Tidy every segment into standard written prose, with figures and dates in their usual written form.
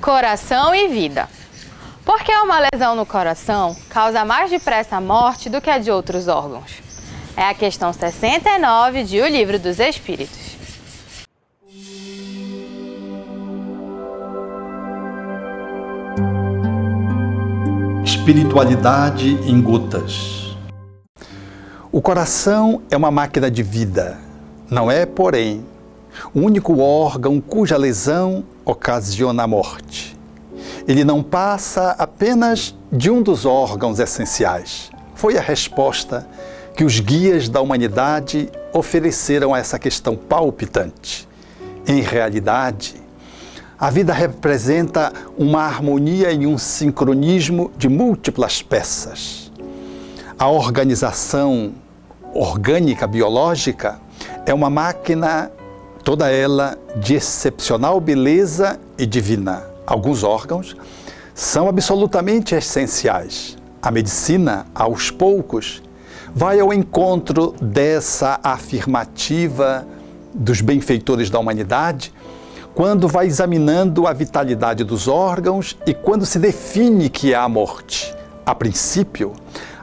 Coração e vida. Por que uma lesão no coração causa mais depressa a morte do que a de outros órgãos? É a questão 69 de O Livro dos Espíritos. Espiritualidade em gotas. O coração é uma máquina de vida. Não é, porém, o único órgão cuja lesão ocasiona a morte. Ele não passa apenas de um dos órgãos essenciais. Foi a resposta que os guias da humanidade ofereceram a essa questão palpitante. Em realidade, a vida representa uma harmonia e um sincronismo de múltiplas peças. A organização orgânica biológica é uma máquina, toda ela de excepcional beleza e divina. Alguns órgãos são absolutamente essenciais. A medicina, aos poucos, vai ao encontro dessa afirmativa dos benfeitores da humanidade, quando vai examinando a vitalidade dos órgãos e quando se define que há morte. A princípio,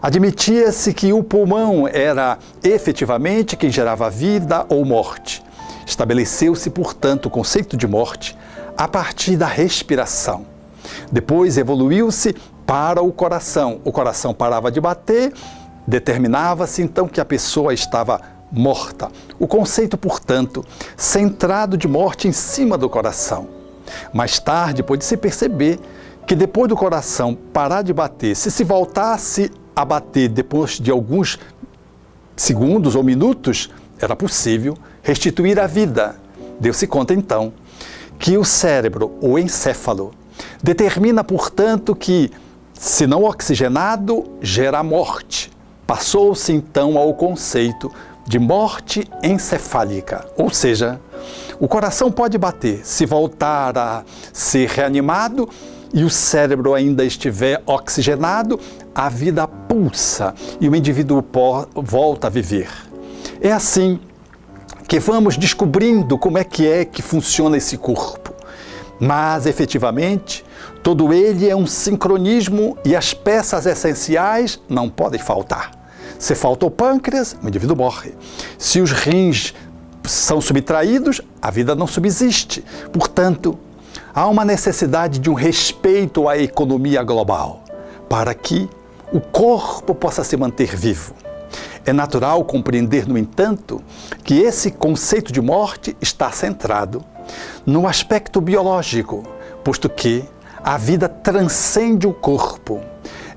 admitia-se que o pulmão era efetivamente quem gerava vida ou morte. Estabeleceu-se, portanto, o conceito de morte a partir da respiração. Depois evoluiu-se para o coração. O coração parava de bater, determinava-se então que a pessoa estava morta. O conceito, portanto, centrado de morte em cima do coração. Mais tarde pôde-se perceber que depois do coração parar de bater, se voltasse a bater depois de alguns segundos ou minutos, era possível restituir a vida. Deu-se conta então que o cérebro, o encéfalo, determina, portanto, que, se não oxigenado, gera morte. Passou-se então ao conceito de morte encefálica, ou seja, o coração pode bater, se voltar a ser reanimado e o cérebro ainda estiver oxigenado, a vida pulsa e o indivíduo volta a viver. É assim que vamos descobrindo como é que funciona esse corpo. Mas, efetivamente, todo ele é um sincronismo e as peças essenciais não podem faltar. Se falta o pâncreas, o indivíduo morre. Se os rins são subtraídos, a vida não subsiste. Portanto, há uma necessidade de um respeito à economia global, para que o corpo possa se manter vivo. É natural compreender, no entanto, que esse conceito de morte está centrado no aspecto biológico, posto que a vida transcende o corpo.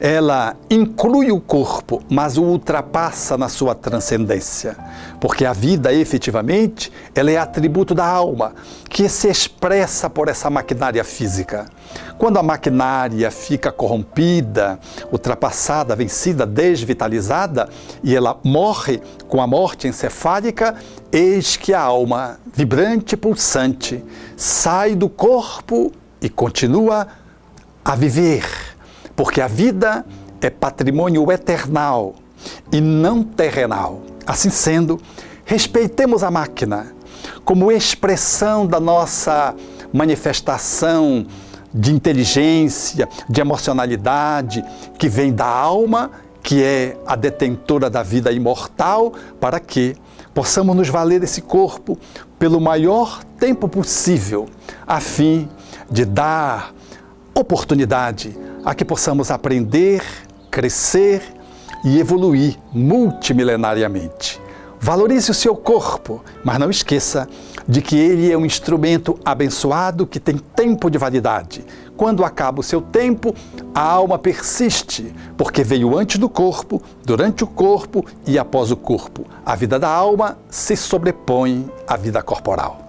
Ela inclui o corpo, mas o ultrapassa na sua transcendência, porque a vida, efetivamente, ela é atributo da alma, que se expressa por essa maquinária física. Quando a maquinária fica corrompida, ultrapassada, vencida, desvitalizada, e ela morre com a morte encefálica, eis que a alma, vibrante e pulsante, sai do corpo e continua a viver. Porque a vida é patrimônio eternal e não terrenal. Assim sendo, respeitemos a máquina como expressão da nossa manifestação de inteligência, de emocionalidade, que vem da alma, que é a detentora da vida imortal, para que possamos nos valer desse corpo pelo maior tempo possível, a fim de dar oportunidade a que possamos aprender, crescer e evoluir multimilenariamente. Valorize o seu corpo, mas não esqueça de que ele é um instrumento abençoado que tem tempo de validade. Quando acaba o seu tempo, a alma persiste, porque veio antes do corpo, durante o corpo e após o corpo. A vida da alma se sobrepõe à vida corporal.